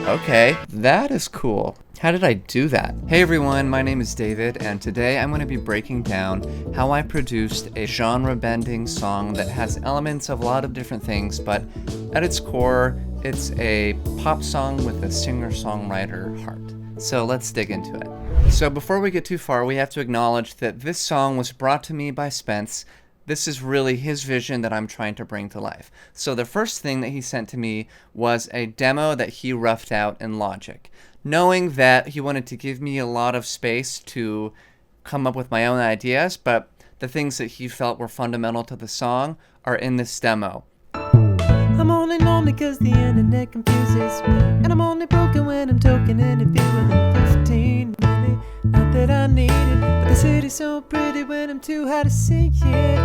Okay, that is cool. How did I do that? Hey everyone, my name is David, and today I'm going to be breaking down how I produced a genre-bending song that has elements of a lot of different things, but at its core, it's a pop song with a singer-songwriter heart. So let's dig into it. So before we get too far, we have to acknowledge that this song was brought to me by Spence. This is really his vision that I'm trying to bring to life. So the first thing that he sent to me was a demo that he roughed out in Logic. Knowing that he wanted to give me a lot of space to come up with my own ideas, but the things that he felt were fundamental to the song are in this demo. I'm only lonely cause the internet confuses me, and I'm only broken when I'm talking and if you were 15, really. Not that I need it, but the city's so pretty when I'm too high to see it.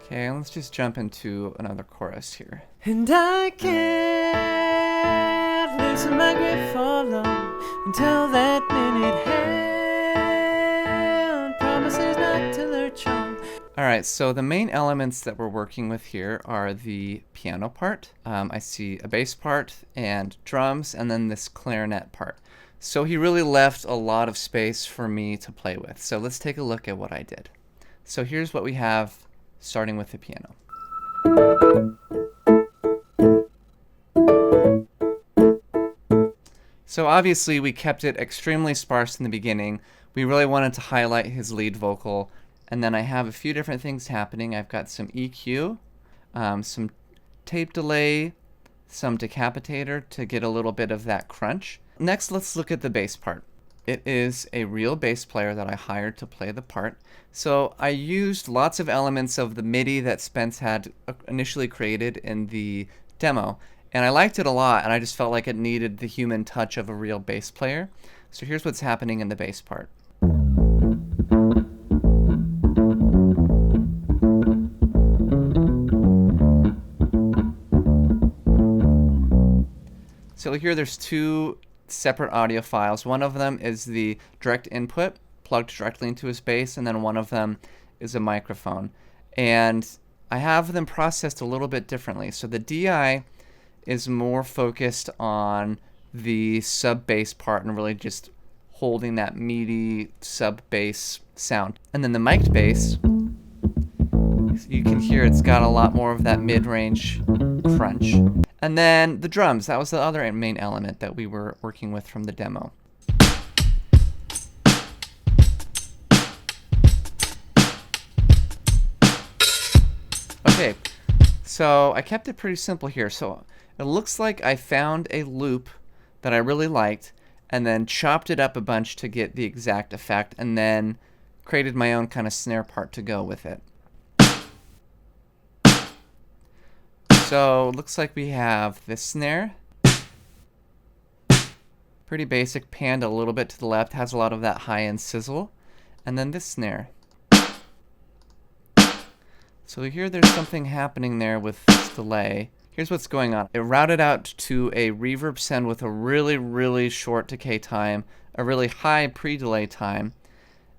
Okay, let's just jump into another chorus here. And I can't loosen my grip for long until that minute hand promises not to lurch on. Alright, so the main elements that we're working with here are the piano part. I see a bass part and drums, and then this clarinet part. So he really left a lot of space for me to play with. So let's take a look at what I did. So here's what we have starting with the piano. So obviously we kept it extremely sparse in the beginning. We really wanted to highlight his lead vocal. And then I have a few different things happening. I've got some EQ, some tape delay, some decapitator to get a little bit of that crunch. Next, let's look at the bass part. It is a real bass player that I hired to play the part. So I used lots of elements of the MIDI that Spence had initially created in the demo. And I liked it a lot, and I just felt like it needed the human touch of a real bass player. So here's what's happening in the bass part. So here there's two separate audio files. One of them is the direct input plugged directly into his bass, and then one of them is a microphone. And I have them processed a little bit differently. So the DI is more focused on the sub bass part and really just holding that meaty sub bass sound. And then the mic'd bass, you can hear it's got a lot more of that mid-range crunch. And then the drums, that was the other main element that we were working with from the demo. Okay, so I kept it pretty simple here. So it looks like I found a loop that I really liked and then chopped it up a bunch to get the exact effect and then created my own kind of snare part to go with it. So it looks like we have this snare. Pretty basic, panned a little bit to the left, has a lot of that high-end sizzle. And then this snare. So here there's something happening there with this delay. Here's what's going on. It routed out to a reverb send with a really, really short decay time, a really high pre-delay time.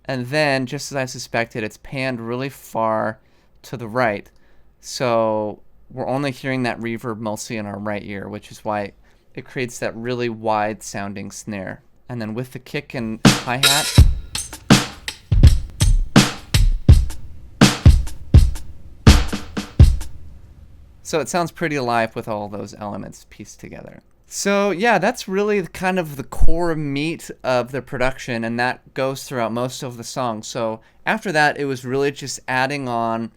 And then, just as I suspected, it's panned really far to the right. So we're only hearing that reverb mostly in our right ear, which is why it creates that really wide sounding snare. And then with the kick and hi-hat, so it sounds pretty alive with all those elements pieced together. So yeah, that's really kind of the core meat of the production, and that goes throughout most of the song. So after that, it was really just adding on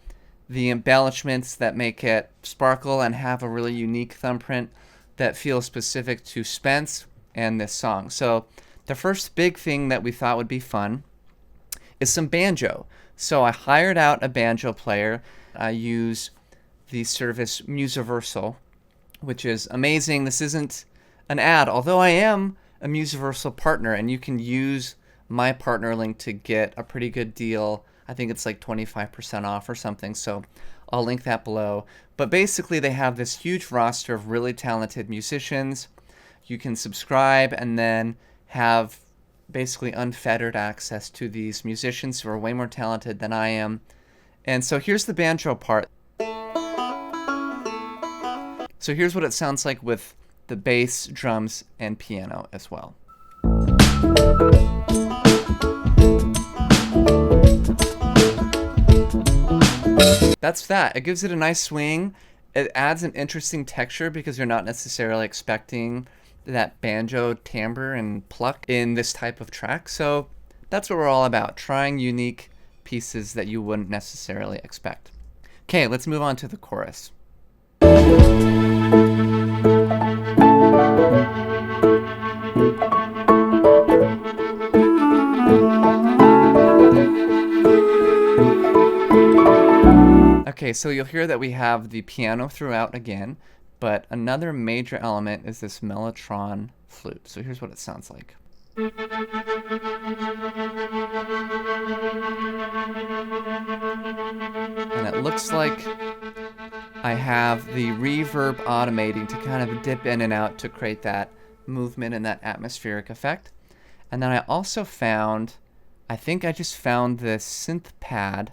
the embellishments that make it sparkle and have a really unique thumbprint that feels specific to Spence and this song. So the first big thing that we thought would be fun is some banjo. So I hired out a banjo player. I use the service Musiversal, which is amazing. This isn't an ad, although I am a Musiversal partner, and you can use my partner link to get a pretty good deal. I think it's like 25% off or something, so I'll link that below. But basically they have this huge roster of really talented musicians. You can subscribe and then have basically unfettered access to these musicians who are way more talented than I am. And so here's the banjo part. So here's what it sounds like with the bass, drums, and piano as well. That's that. It gives it a nice swing. It adds an interesting texture because you're not necessarily expecting that banjo timbre and pluck in this type of track. So that's what we're all about, trying unique pieces that you wouldn't necessarily expect. Okay, let's move on to the chorus. Okay, so you'll hear that we have the piano throughout again, but another major element is this mellotron flute. So here's what it sounds like. And it looks like I have the reverb automating to kind of dip in and out to create that movement and that atmospheric effect. And then I also found, I think I just found this synth pad.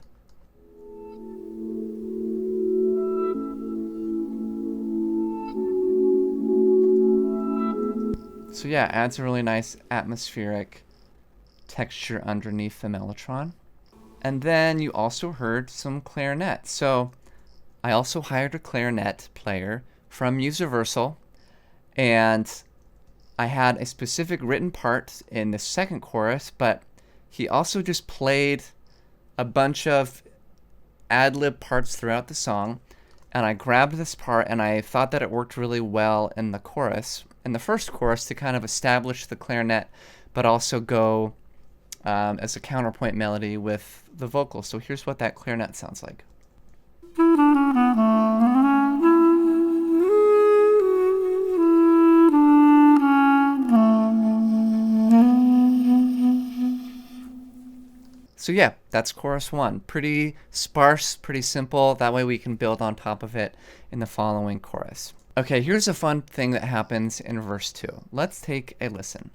So yeah, adds a really nice atmospheric texture underneath the mellotron. And then you also heard some clarinet. So I also hired a clarinet player from Universal, and I had a specific written part in the second chorus, but he also just played a bunch of ad-lib parts throughout the song, and I grabbed this part and I thought that it worked really well in the chorus, in the first chorus, to kind of establish the clarinet, but also go as a counterpoint melody with the vocals. So here's what that clarinet sounds like. So yeah, that's chorus one. Pretty sparse, pretty simple. That way we can build on top of it in the following chorus. Okay, here's a fun thing that happens in verse 2. Let's take a listen.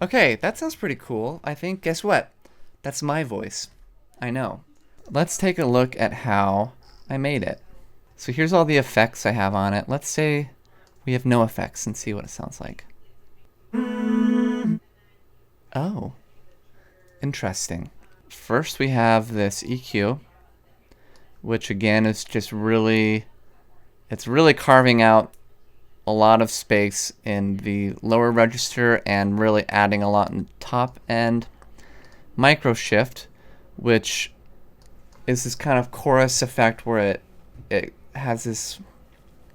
Okay, that sounds pretty cool. I think, guess what? That's my voice. I know. Let's take a look at how I made it. So here's all the effects I have on it. Let's say we have no effects and see what it sounds like. Oh, interesting. First we have this EQ, which again is just really, it's really carving out a lot of space in the lower register and really adding a lot in the top end. Micro shift, which is this kind of chorus effect where it has this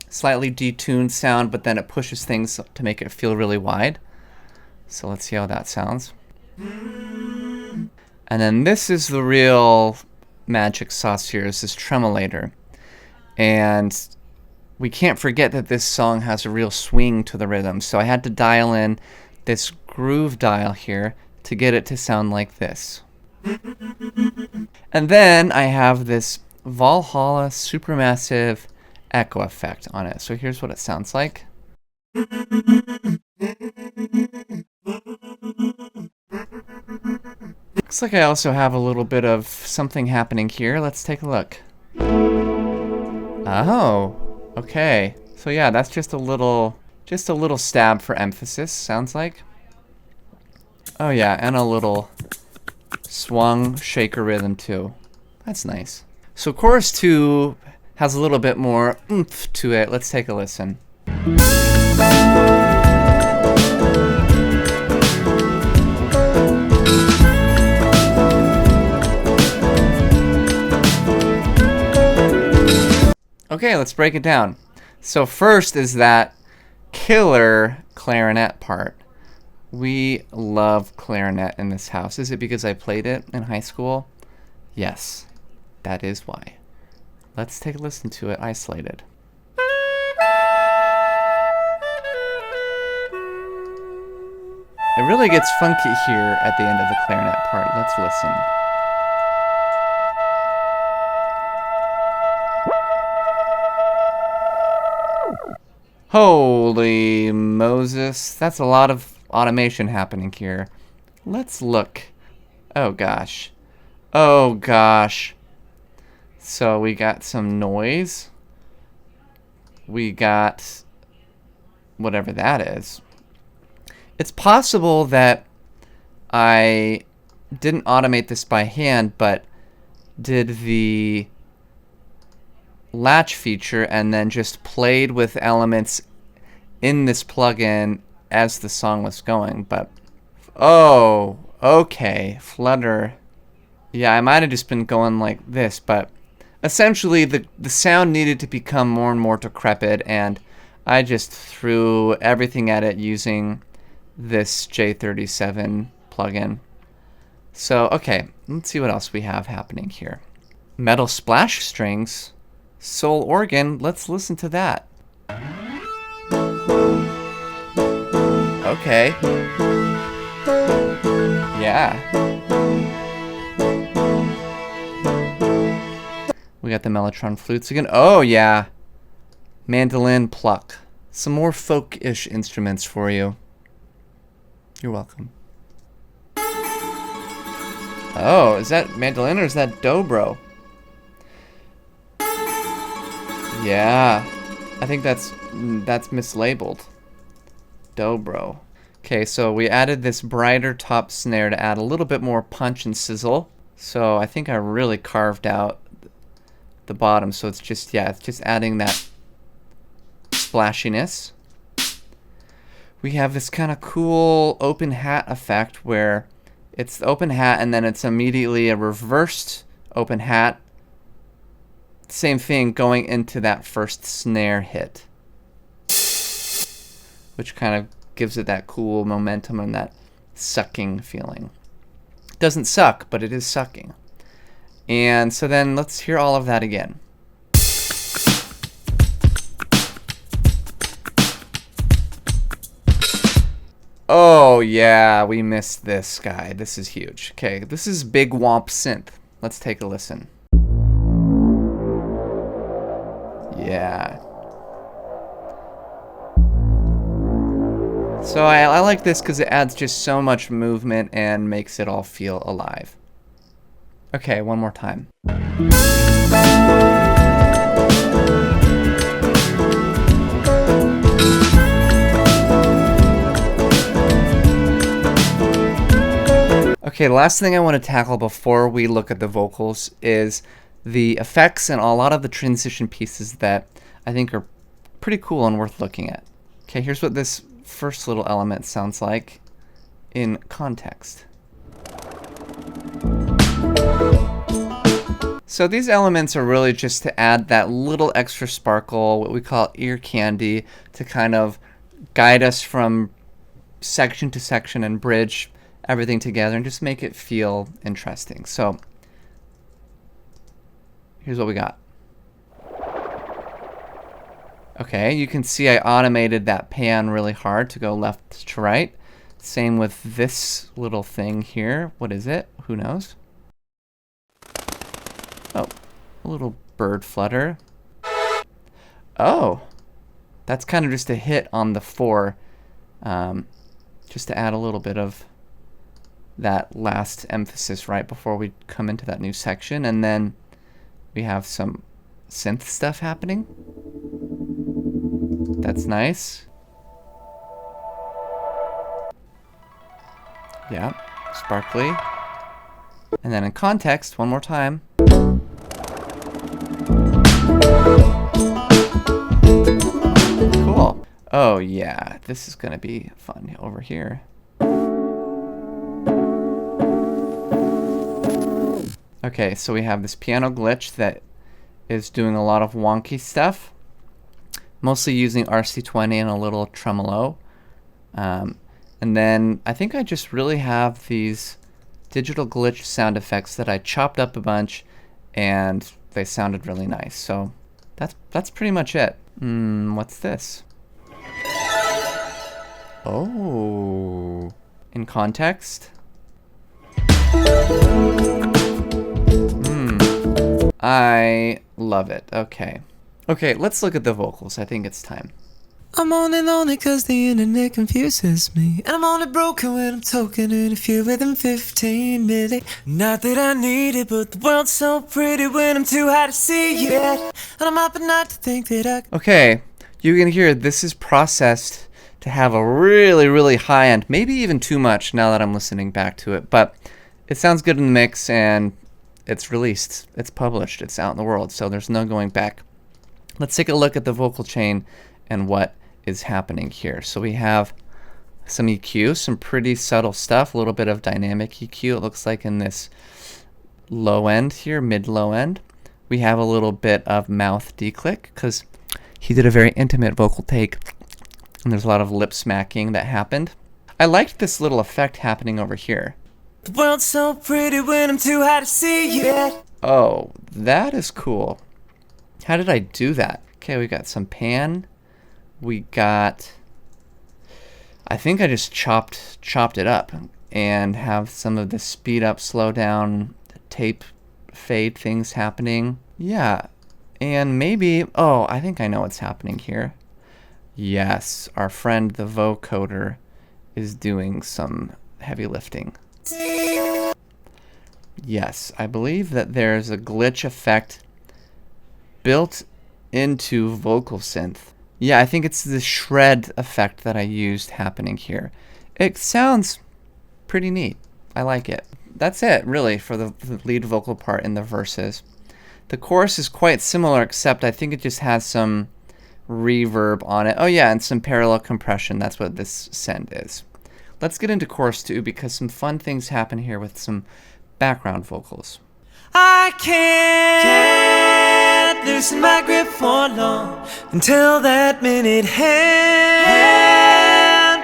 slightly detuned sound, but then it pushes things to make it feel really wide. So let's see how that sounds. And then this is the real magic sauce here, is this tremolator. And we can't forget that this song has a real swing to the rhythm. So I had to dial in this groove dial here to get it to sound like this. And then I have this Valhalla supermassive echo effect on it. So here's what it sounds like. Looks like I also have a little bit of something happening here. Let's take a look. Oh, okay. So yeah, that's just a little stab for emphasis, sounds like. Oh yeah, and a little swung shaker rhythm too. That's nice. So chorus 2 has a little bit more oomph to it. Let's take a listen. Okay, let's break it down. So first is that killer clarinet part. We love clarinet in this house. Is it because I played it in high school? Yes, that is why. Let's take a listen to it isolated. It really gets funky here at the end of the clarinet part. Let's listen. Holy Moses, that's a lot of automation happening here. Let's look Oh gosh. Oh gosh. So we got some noise. We got whatever that is. It's possible that I didn't automate this by hand, but did the latch feature and then just played with elements in this plugin as the song was going. But oh, okay, Flutter. Yeah, I might have just been going like this, but essentially the sound needed to become more and more decrepit, and I just threw everything at it using this J37 plugin. So, okay, let's see what else we have happening here. Metal splash strings, soul organ, let's listen to that. Okay. Yeah. We got the mellotron flutes again. Oh, yeah. Mandolin pluck. Some more folk-ish instruments for you. You're welcome. Oh, is that mandolin or is that dobro? Yeah. I think that's mislabeled. Dobro. Okay, so we added this brighter top snare to add a little bit more punch and sizzle. So I think I really carved out the bottom, so it's just, yeah, it's just adding that splashiness. We have this kind of cool open hat effect where it's the open hat and then it's immediately a reversed open hat. Same thing going into that first snare hit, which kind of gives it that cool momentum and that sucking feeling. It doesn't suck, but it is sucking. And so then let's hear all of that again. Oh yeah, we missed this guy. This is huge. Okay, this is big womp synth. Let's take a listen. Yeah. So I like this because it adds just so much movement and makes it all feel alive. Okay, one more time. Okay, the last thing I want to tackle before we look at the vocals is the effects and a lot of the transition pieces that I think are pretty cool and worth looking at. Okay, here's what this first little element sounds like in context. So these elements are really just to add that little extra sparkle, what we call ear candy, to kind of guide us from section to section and bridge everything together and just make it feel interesting. So here's what we got. Okay, you can see I automated that pan really hard to go left to right. Same with this little thing here. What is it? Who knows? Oh, a little bird flutter. Oh, that's kind of just a hit on the 4, just to add a little bit of that last emphasis right before we come into that new section. And then we have some synth stuff happening. That's nice. Yeah, sparkly. And then in context, one more time. Cool. Oh yeah, this is gonna be fun over here. Okay, so we have this piano glitch that is doing a lot of wonky stuff, mostly using RC20 and a little tremolo. And then I think I just really have these digital glitch sound effects that I chopped up a bunch and they sounded really nice. So that's pretty much it. What's this? Oh, in context? I love it. Okay. Okay, let's look at the vocals. I think it's time. I'm only lonely 'cause the internet confuses me. And I'm only broken when I'm talking in a few within 15 minutes. Not that I need it, but the world's so pretty when I'm too high to see it. And I'm up at night to think that I Okay, you can hear this is processed to have a really, really high end, maybe even too much now that I'm listening back to it. But it sounds good in the mix, and it's released, it's published, it's out in the world, so there's no going back. Let's take a look at the vocal chain and what is happening here. So we have some EQ, some pretty subtle stuff, a little bit of dynamic EQ, it looks like in this low end here, mid-low end. We have a little bit of mouth declick, because he did a very intimate vocal take, and there's a lot of lip smacking that happened. I liked this little effect happening over here. the world's so pretty when I'm too high to see it. Oh, that is cool. How did I do that? Okay, we got some pan. We got, I think I just chopped it up and have some of the speed up, slow down, tape fade things happening. Yeah, and maybe, oh, I think I know what's happening here. Yes, our friend the vocoder is doing some heavy lifting. Yes, I believe that there's a glitch effect built into vocal synth. Yeah, I think it's the shred effect that I used happening here. It sounds pretty neat. I like it. That's it, really, for the lead vocal part in the verses. The chorus is quite similar, except I think it just has some reverb on it. Oh yeah, and some parallel compression. That's what this send is. Let's get into chorus 2, because some fun things happen here with some background vocals. I can't loosen my grip for long until that minute hand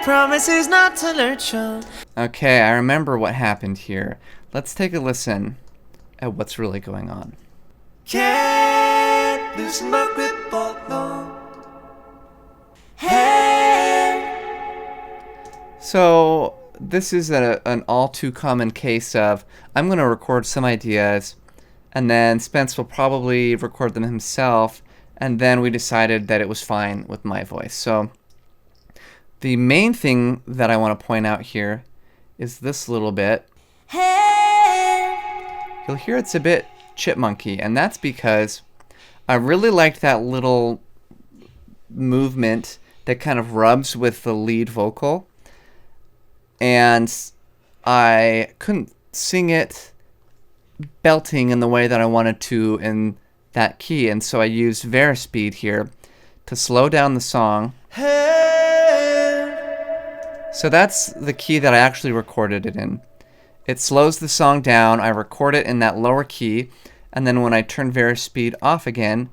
promises not to lurch on. Okay, I remember what happened here. Let's take a listen at what's really going on. Can't loosen my grip for long. Hand. So this is an all too common case of, I'm going to record some ideas, and then Spence will probably record them himself, and then we decided that it was fine with my voice. So the main thing that I want to point out here is this little bit. You'll hear it's a bit chipmunky, and that's because I really liked that little movement that kind of rubs with the lead vocal, and I couldn't sing it belting in the way that I wanted to in that key, and so I used Verispeed here to slow down the song. So that's the key that I actually recorded it in. It slows the song down, I record it in that lower key, and then when I turn Verispeed off again,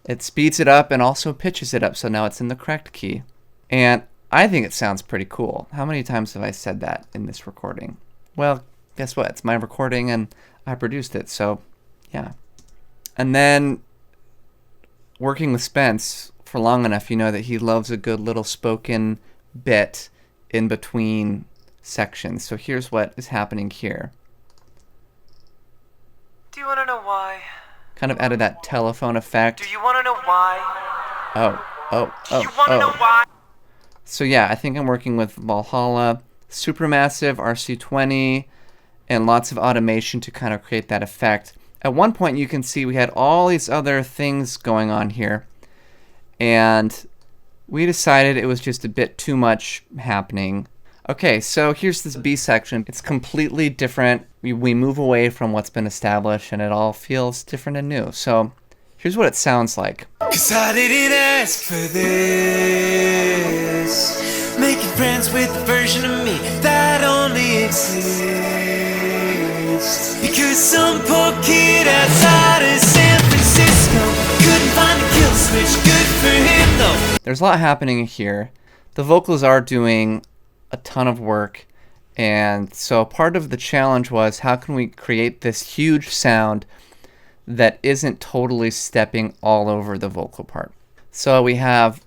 it speeds it up and also pitches it up, so now it's in the correct key. And I think it sounds pretty cool. How many times have I said that in this recording? Well, guess what? It's my recording and I produced it, so yeah. And then working with Spence for long enough, you know that he loves a good little spoken bit in between sections. So here's what is happening here. Do you want to know why? Kind of added that telephone effect. Do you want to know why? Oh. Do you want to know why? So yeah, I think I'm working with Valhalla, Supermassive, RC20, and lots of automation to kind of create that effect. At one point you can see we had all these other things going on here, and we decided it was just a bit too much happening. Okay, so here's this B section. It's completely different. We move away from what's been established, and it all feels different and new. So here's what it sounds like. 'Cause I didn't ask for this. Making friends with the version of me that only exists. Because some poor kid outside of San Francisco couldn't find a kill switch. Good for him though. There's a lot happening here. The vocals are doing a ton of work, and so part of the challenge was, how can we create this huge sound that isn't totally stepping all over the vocal part? So we have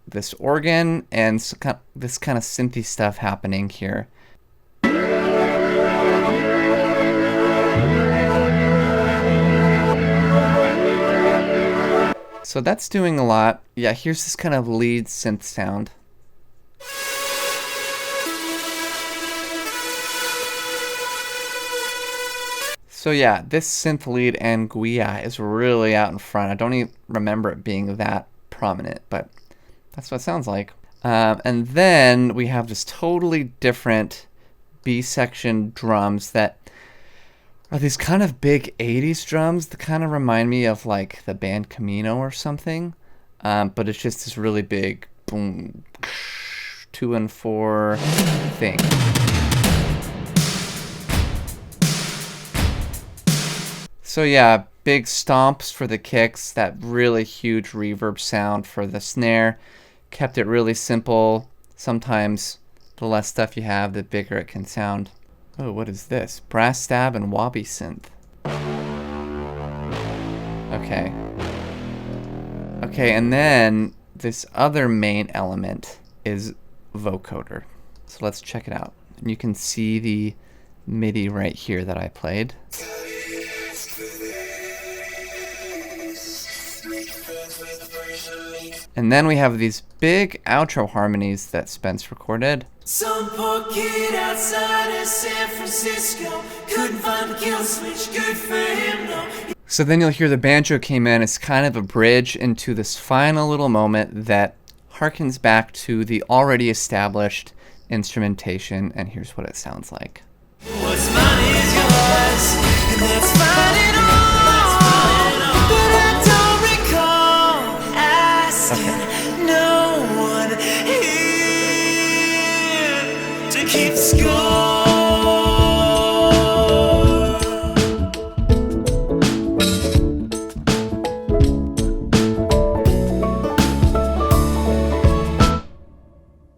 this organ and this kind of synthy stuff happening here. So that's doing a lot. Yeah, here's this kind of lead synth sound. So yeah, this synth lead and guia is really out in front. I don't even remember it being that prominent, but that's what it sounds like. And then we have this totally different B section drums that are these kind of big 80s drums that kind of remind me of like the band Camino or something. But it's just this really big boom, 2 and 4 thing. So yeah, big stomps for the kicks, that really huge reverb sound for the snare. Kept it really simple. Sometimes the less stuff you have, the bigger it can sound. Oh, what is this? Brass stab and wobby synth. Okay. Okay, and then this other main element is vocoder. So let's check it out. And you can see the MIDI right here that I played. And then we have these big outro harmonies that Spence recorded. Some poor kid outside of San Francisco couldn't find a kill switch, good for him, no. So then you'll hear the banjo came in. It's kind of a bridge into this final little moment that harkens back to the already established instrumentation, and here's what it sounds like. What's mine is yours, and that's fine and all. But I don't recall asking no one here to keep score.